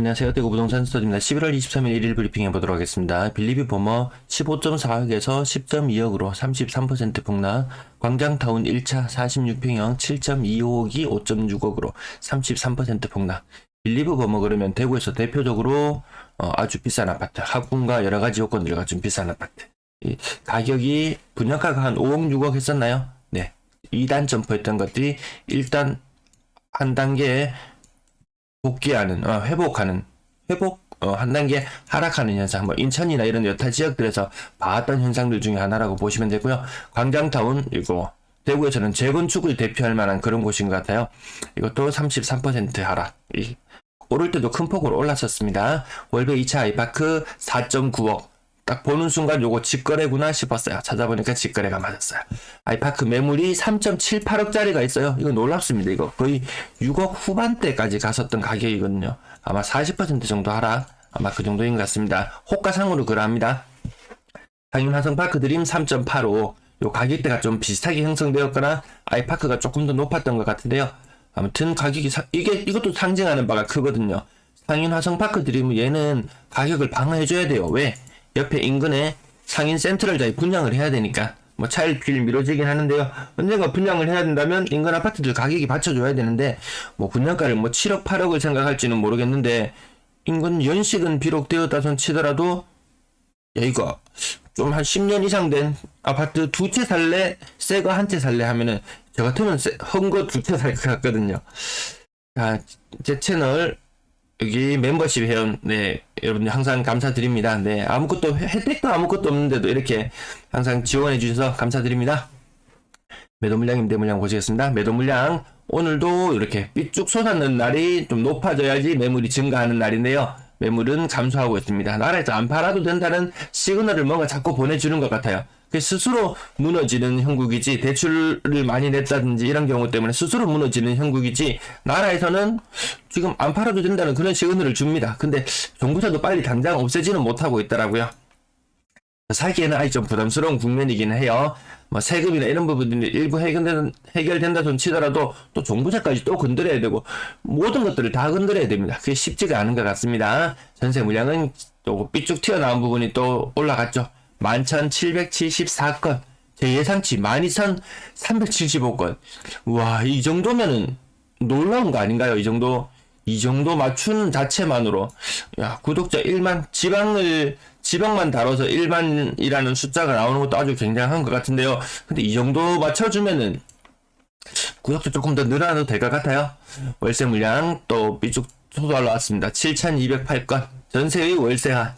안녕하세요. 대구 부동산 스터디입니다. 11월 23일 1일 브리핑 해보도록 하겠습니다. 빌리비 버머 15.4억에서 10.2억으로 33% 폭락, 광장타운 1차 46평형 7.25억이 5.6억으로 33% 폭락. 빌리브 버머 그러면 대구에서 대표적으로 아주 비싼 아파트, 학군과 여러가지 요건들을 갖춘 비싼 아파트. 이 가격이 분양가가 한 5억 6억 했었나요? 네. 2단 점프했던 것들이 일단 한 단계 복귀하는, 한 단계 하락하는 현상, 뭐, 인천이나 이런 여타 지역들에서 봐왔던 현상들 중에 하나라고 보시면 되고요. 광장타운, 이거, 대구에서는 재건축을 대표할 만한 그런 곳인 것 같아요. 이것도 33% 하락. 오를 때도 큰 폭으로 올랐었습니다. 월배 2차 아이파크 4.9억. 딱 보는 순간 요거 직거래구나 싶었어요. 찾아보니까 직거래가 맞았어요. 아이파크 매물이 3.78억짜리가 있어요. 이거 놀랍습니다. 이거 거의 6억 후반대까지 갔었던 가격이거든요. 아마 40% 정도 하락, 아마 그 정도인 것 같습니다. 호가상으로 그러합니다. 상인화성파크 드림 3.85. 요 가격대가 좀 비슷하게 형성되었거나 아이파크가 조금 더 높았던 것 같은데요. 아무튼 가격이 이것도 상징하는 바가 크거든요. 상인화성파크 드림은 얘는 가격을 방어해줘야 돼요. 왜? 옆에 인근에 상인 센트럴자에 분양을 해야 되니까 뭐 차일피일 미뤄지긴 하는데요. 언젠가 분양을 해야 된다면 인근 아파트들 가격이 받쳐줘야 되는데 뭐 분양가를 뭐 7억 8억을 생각할지는 모르겠는데 인근 연식은 비록 되었다 손 치더라도 야 이거 좀 한 10년 이상 된 아파트 두 채 살래? 새 거 한 채 살래? 하면은 저 같으면 헌거 두 채 살 것 같거든요. 자, 제 채널 여기 멤버십 회원, 네, 여러분들 항상 감사드립니다. 네, 아무것도, 혜택도 아무것도 없는데도 이렇게 항상 지원해주셔서 감사드립니다. 매도 물량, 임대 물량 보시겠습니다. 매도 물량, 오늘도 이렇게 삐쭉 솟았는 날이 좀 높아져야지 매물이 증가하는 날인데요. 매물은 감소하고 있습니다. 나라에서 안 팔아도 된다는 시그널을 뭔가 자꾸 보내주는 것 같아요. 스스로 무너지는 형국이지, 대출을 많이 냈다든지 이런 경우 때문에 스스로 무너지는 형국이지, 나라에서는 지금 안 팔아도 된다는 그런 시그널을 줍니다. 근데 정부에서도 빨리 당장 없애지는 못하고 있더라고요. 살기에는 아직 좀 부담스러운 국면이긴 해요. 뭐 세금이나 이런 부분들이 일부 해결된다 손 치더라도 또 종부세까지 또 건드려야 되고 모든 것들을 다 건드려야 됩니다. 그게 쉽지가 않은 것 같습니다. 전세 물량은 또 삐쭉 튀어나온 부분이 또 올라갔죠. 11,774건. 제 예상치 12,375건. 우와, 이 정도면은 놀라운 거 아닌가요? 이 정도 맞추는 자체만으로. 야, 구독자 1만, 지방만 다뤄서 1만이라는 숫자가 나오는 것도 아주 굉장한 것 같은데요. 근데 이 정도 맞춰주면은 구독자 조금 더 늘어나도 될 것 같아요. 월세 물량 또 삐쭉 올라왔습니다. 7,208건. 전세의 월세화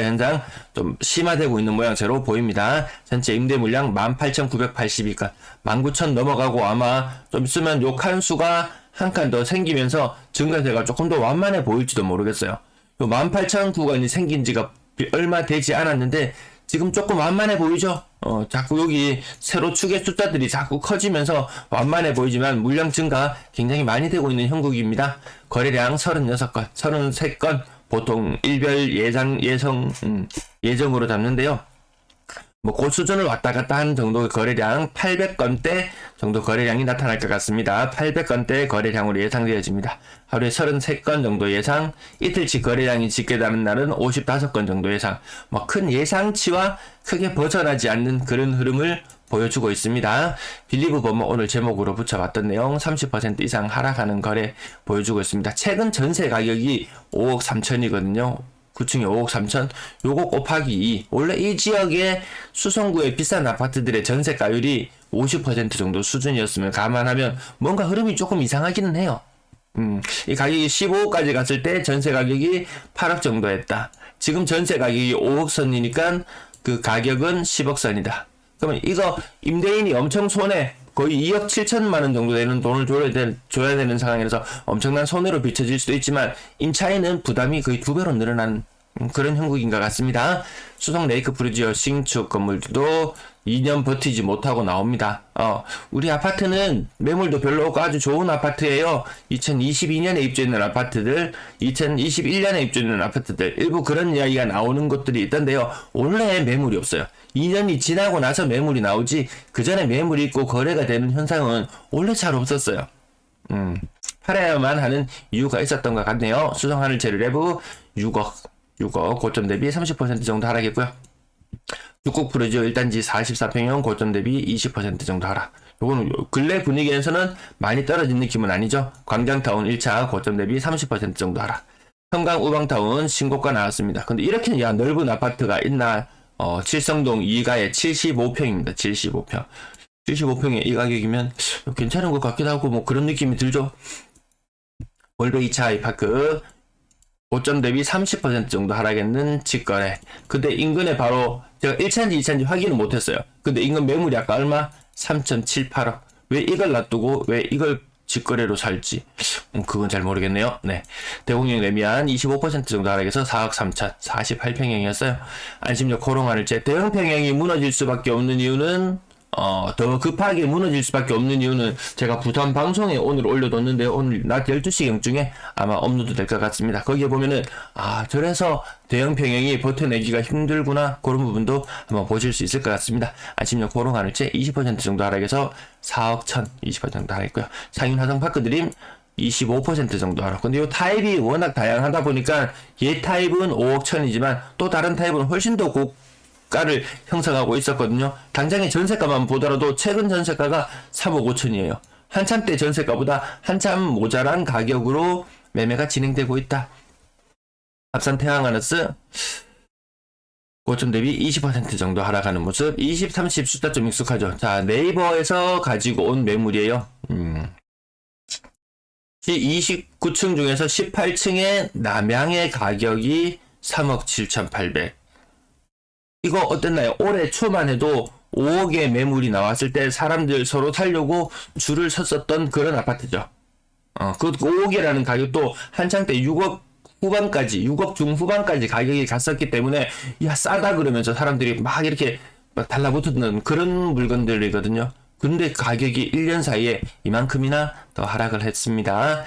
현상 좀 심화되고 있는 모양새로 보입니다. 전체 임대 물량 18,982건. 19,000 넘어가고 아마 좀 있으면 요 칸수가 한 칸 더 생기면서 증가세가 조금 더 완만해 보일지도 모르겠어요. 요 18,000구간이 생긴 지가 얼마 되지 않았는데 지금 조금 완만해 보이죠? 자꾸 여기 세로 축의 숫자들이 자꾸 커지면서 완만해 보이지만 물량 증가 굉장히 많이 되고 있는 형국입니다. 거래량 36건, 33건, 보통 일별 예정으로 잡는데요. 뭐 그 수준을 왔다 갔다 하는 정도의 거래량 800건대 정도 거래량이 나타날 것 같습니다. 800건대 거래량으로 예상되어집니다. 하루에 33건 정도 예상, 이틀치 거래량이 집계되는 날은 55건 정도 예상. 뭐 큰 예상치와 크게 벗어나지 않는 그런 흐름을 보여주고 있습니다. 빌리브 버머 오늘 제목으로 붙여봤던 내용 30% 이상 하락하는 거래 보여주고 있습니다. 최근 전세 가격이 5억 3천이거든요. 9층에 5억 3천, 요거 곱하기 2. 원래 이 지역의 수성구의 비싼 아파트들의 전세가율이 50% 정도 수준이었으면 감안하면 뭔가 흐름이 조금 이상하기는 해요. 이 가격이 15억까지 갔을 때 전세 가격이 8억 정도 했다. 지금 전세 가격이 5억 선이니까 그 가격은 10억 선이다. 그러면 이거 임대인이 엄청 손해, 거의 2억 7천만 원 정도 되는 돈을 줘야 되는 상황이라서 엄청난 손해로 비춰질 수도 있지만 임차인은 부담이 거의 2배로 늘어난 그런 형국인 것 같습니다. 수성 레이크 프루지오 신축 건물들도 2년 버티지 못하고 나옵니다. 우리 아파트는 매물도 별로 없고 아주 좋은 아파트예요. 2022년에 입주했는 아파트들, 2021년에 입주했는 아파트들, 일부 그런 이야기가 나오는 것들이 있던데요. 원래 매물이 없어요. 2년이 지나고 나서 매물이 나오지 그 전에 매물이 있고 거래가 되는 현상은 원래 잘 없었어요. 팔아야만 하는 이유가 있었던 것 같네요. 수성하늘 제르레브 6억 고점 대비 30% 정도 하락했고요. 육국 프로지오 1단지 44평형 고점 대비 20% 정도 하락. 요거는 근래 분위기에서는 많이 떨어진 느낌은 아니죠. 광장타운 1차 고점 대비 30% 정도 하락. 성강 우방타운 신고가 나왔습니다. 근데 이렇게 넓은 아파트가 있나? 칠성동 2가에 75평입니다. 75평. 75평에 이 가격이면 괜찮은 것 같기도 하고 뭐 그런 느낌이 들죠. 월베 2차 아이파크 고점 대비 30% 정도 하락했는 직거래. 근데 인근에 바로 제가 1차인지 2차인지 확인을 못했어요. 근데 인근 매물이 아까 얼마? 3.78억. 왜 이걸 놔두고 왜 이걸 직거래로 살지? 그건 잘 모르겠네요. 네. 대공령 레미안 25% 정도 하락해서 4억 3천 48평형이었어요. 안심역 호롱하늘재 대형평형이 무너질 수밖에 없는 이유는 더 급하게 무너질 수밖에 없는 이유는 제가 부산 방송에 오늘 올려뒀는데 오늘 낮 12시경중에 아마 업로드 될 것 같습니다. 거기에 보면은 저래서 대형 평형이 버텨내기가 힘들구나 그런 부분도 한번 보실 수 있을 것 같습니다. 안심역 호롱하늘재 20% 정도 하락해서 4억 1천 20% 정도 하락했고요. 상인 화성파크드림 25% 정도 하락. 근데 이 타입이 워낙 다양하다 보니까 얘 타입은 5억 1천이지만 또 다른 타입은 훨씬 더 가를 형성하고 있었거든요. 당장의 전세가만 보더라도 최근 전세가가 3억 5천이에요. 한참 때 전세가보다 한참 모자란 가격으로 매매가 진행되고 있다. 앞산 태양하너스 고점 대비 20% 정도 하락하는 모습. 20, 30 숫자 좀 익숙하죠. 자, 네이버에서 가지고 온 매물이에요. 29층 중에서 18층의 남양의 가격이 3억 7,800. 이거 어땠나요? 올해 초만 해도 5억의 매물이 나왔을 때 사람들 서로 살려고 줄을 섰었던 그런 아파트죠. 그 5억이라는 가격도 한창 때 6억 후반까지, 6억 중후반까지 가격이 갔었기 때문에, 야, 싸다 그러면서 사람들이 막 이렇게 막 달라붙는 그런 물건들이거든요. 근데 가격이 1년 사이에 이만큼이나 더 하락을 했습니다.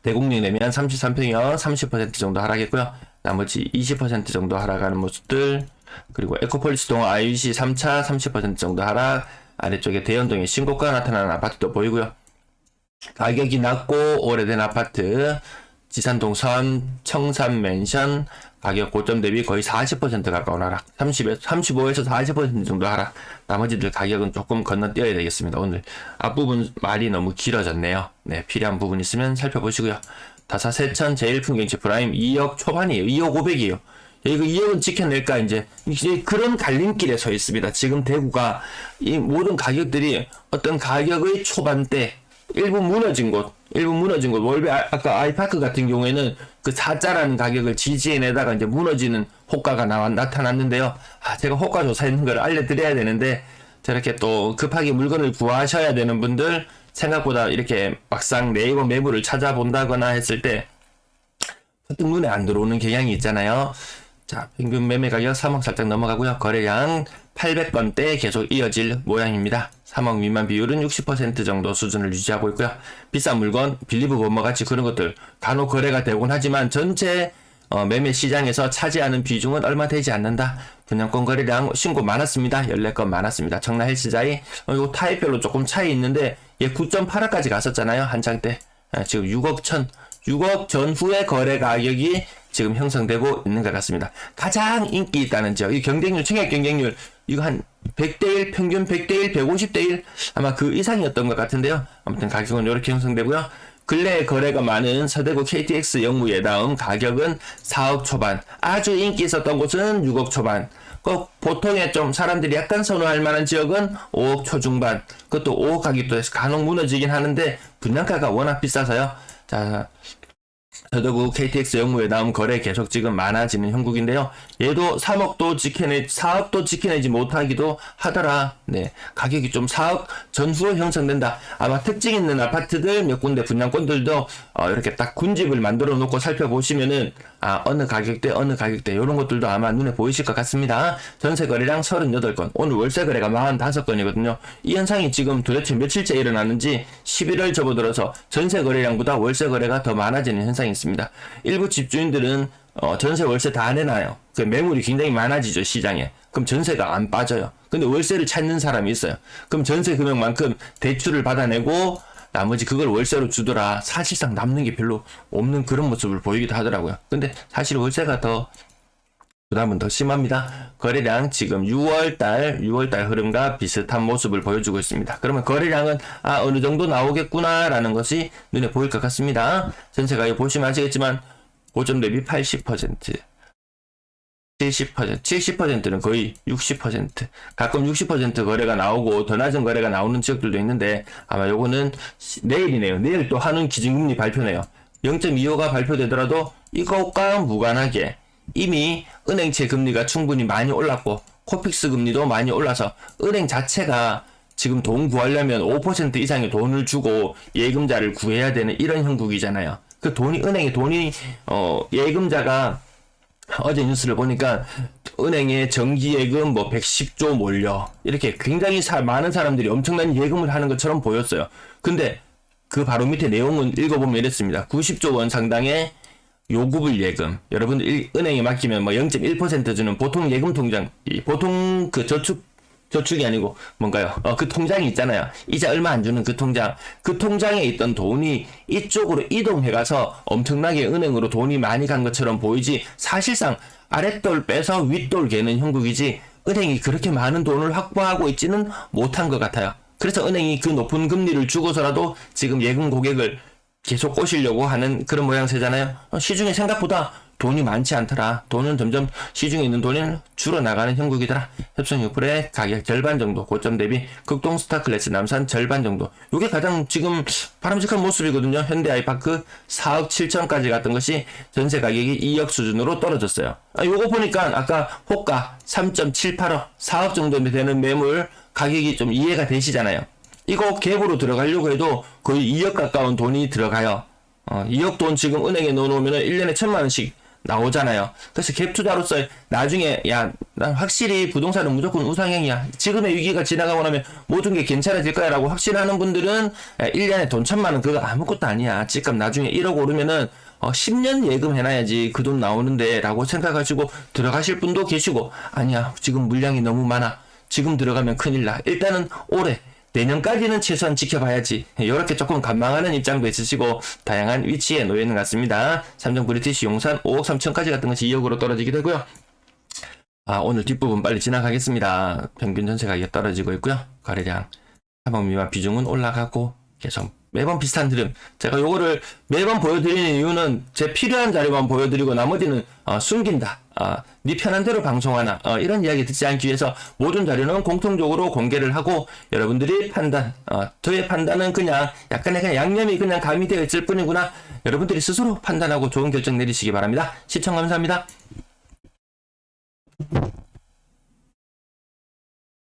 대공령 내면 33평형 30% 정도 하락했고요. 나머지 20% 정도 하락하는 모습들. 그리고 에코폴리스 동호 IUC 3차 30% 정도 하락. 아래쪽에 대연동에 신고가 나타나는 아파트도 보이고요. 가격이 낮고 오래된 아파트 지산동 선 청산 맨션 가격 고점 대비 거의 40% 가까운 하락. 35에서 40% 정도 하락. 나머지들 가격은 조금 건너뛰어야 되겠습니다. 오늘 앞부분 말이 너무 길어졌네요. 네, 필요한 부분 있으면 살펴보시고요. 다사 세천 제일풍경채 프라임 2억 초반이에요. 2억 500이에요. 이거 2억은 지켜낼까 이제 그런 갈림길에 서 있습니다. 지금 대구가 이 모든 가격들이 어떤 가격의 초반대 일부 무너진 곳 월베 아까 아이파크 같은 경우에는 그 4자라는 가격을 지지해내다가 이제 무너지는 호가가 나타났는데요. 제가 호가 조사했는 걸 알려드려야 되는데 저렇게 또 급하게 물건을 구하셔야 되는 분들 생각보다 이렇게 막상 네이버 매물을 찾아본다거나 했을 때 보통 눈에 안 들어오는 경향이 있잖아요. 자, 평균 매매 가격 3억 살짝 넘어가고요. 거래량 800건대 계속 이어질 모양입니다. 3억 미만 비율은 60% 정도 수준을 유지하고 있고요. 비싼 물건, 빌리브 범머 같이 그런 것들 간혹 거래가 되곤 하지만 전체 매매 시장에서 차지하는 비중은 얼마 되지 않는다. 분양권 거래량 신고 많았습니다. 14건 많았습니다. 청라 헬스자이 요 타입별로 조금 차이 있는데 얘 9.8억까지 갔었잖아요. 한창 때. 지금 6억 전후의 거래 가격이 지금 형성되고 있는 것 같습니다. 가장 인기 있다는 지역, 이 경쟁률, 청약 경쟁률, 이거 한 100대1, 평균 100대1, 150대1, 아마 그 이상이었던 것 같은데요. 아무튼 가격은 이렇게 형성되고요. 근래 거래가 많은 서대구 KTX 영무예 다음 가격은 4억 초반, 아주 인기 있었던 곳은 6억 초반, 보통에 좀 사람들이 약간 선호할 만한 지역은 5억 초중반, 그것도 5억 가격도 해서 간혹 무너지긴 하는데 분양가가 워낙 비싸서요. 자, 서대구 KTX 영무에 나온 거래 계속 지금 많아지는 형국인데요. 얘도 4억도 지켜내지 못하기도 하더라. 네, 가격이 좀 4억 전후로 형성된다. 아마 특징 있는 아파트들 몇 군데 분양권들도 이렇게 딱 군집을 만들어 놓고 살펴보시면은 어느 가격대 이런 것들도 아마 눈에 보이실 것 같습니다. 전세 거래량 38건, 오늘 월세 거래가 45건이거든요. 이 현상이 지금 도대체 며칠째 일어났는지 11월 접어들어서 전세 거래량보다 월세 거래가 더 많아지는 현상이 있습니다. 일부 집주인들은 전세 월세 다 내놔요. 그 매물이 굉장히 많아지죠, 시장에. 그럼 전세가 안 빠져요. 근데 월세를 찾는 사람이 있어요. 그럼 전세 금액만큼 대출을 받아내고 나머지 그걸 월세로 주더라. 사실상 남는 게 별로 없는 그런 모습을 보이기도 하더라고요. 근데 사실 월세가 더 부담은 더 심합니다. 거래량 지금 6월달 흐름과 비슷한 모습을 보여주고 있습니다. 그러면 거래량은 어느 정도 나오겠구나 라는 것이 눈에 보일 것 같습니다. 전세 가격 보시면 아시겠지만 고점 대비 80%, 70%는 거의 60%, 가끔 60% 거래가 나오고 더 낮은 거래가 나오는 지역들도 있는데 아마 요거는 내일이네요. 내일 또 한운 기준금리 발표네요. 0.25가 발표되더라도 이것과 무관하게 이미 은행채 금리가 충분히 많이 올랐고 코픽스 금리도 많이 올라서 은행 자체가 지금 돈 구하려면 5% 이상의 돈을 주고 예금자를 구해야 되는 이런 형국이잖아요. 그 돈이 은행에 돈이 예금자가 어제 뉴스를 보니까 은행에 정기예금 뭐 110조 몰려 이렇게 굉장히 많은 사람들이 엄청난 예금을 하는 것처럼 보였어요. 근데 그 바로 밑에 내용은 읽어보면 이랬습니다. 90조 원 상당의 요구불 예금, 여러분들 은행에 맡기면 뭐 0.1% 주는 보통 예금 통장, 보통 그 저축이 아니고 뭔가요? 그 통장이 있잖아요. 이자 얼마 안 주는 그 통장. 그 통장에 있던 돈이 이쪽으로 이동해가서 엄청나게 은행으로 돈이 많이 간 것처럼 보이지 사실상 아랫돌 빼서 윗돌 개는 형국이지 은행이 그렇게 많은 돈을 확보하고 있지는 못한 것 같아요. 그래서 은행이 그 높은 금리를 주고서라도 지금 예금 고객을 계속 꼬시려고 하는 그런 모양새잖아요. 시중에 생각보다 돈이 많지 않더라. 돈은 점점 시중에 있는 돈이 줄어나가는 형국이더라. 협성 6%의 가격 절반 정도, 고점 대비 극동 스타클래스 남산 절반 정도. 이게 가장 지금 바람직한 모습이거든요. 현대 아이파크 4억 7천까지 갔던 것이 전세 가격이 2억 수준으로 떨어졌어요. 요거 보니까 아까 호가 3.78억, 4억 정도 되는 매물 가격이 좀 이해가 되시잖아요. 이거 갭으로 들어가려고 해도 거의 2억 가까운 돈이 들어가요. 2억 돈 지금 은행에 넣어놓으면 1년에 1,000만 원씩 나오잖아요. 그래서 갭 투자로서 나중에 난 확실히 부동산은 무조건 우상향이야. 지금의 위기가 지나가고 나면 모든 게 괜찮아질 거야 라고 확신하는 분들은 1년에 돈 1,000만 원 그거 아무것도 아니야. 집값 나중에 1억 오르면은 10년 예금 해놔야지 그 돈 나오는데 라고 생각하시고 들어가실 분도 계시고 아니야 지금 물량이 너무 많아. 지금 들어가면 큰일 나. 일단은 올해 내년까지는 최소한 지켜봐야지. 이렇게 조금 관망하는 입장도 있으시고 다양한 위치에 놓여 있는 것 같습니다. 삼성 브리티시 용산 5억 3천까지 갔던 것이 2억으로 떨어지게 되고요. 오늘 뒷부분 빨리 지나가겠습니다. 평균 전세 가격 떨어지고 있고요. 거래량 3억 미만 비중은 올라가고 계속 매번 비슷한 흐름. 제가 요거를 매번 보여드리는 이유는 제 필요한 자료만 보여드리고 나머지는 숨긴다. 네 편한 대로 방송하나 이런 이야기 듣지 않기 위해서 모든 자료는 공통적으로 공개를 하고 여러분들이 판단, 저의 판단은 그냥 약간의 그냥 양념이 그냥 가미되어 있을 뿐이구나. 여러분들이 스스로 판단하고 좋은 결정 내리시기 바랍니다. 시청 감사합니다.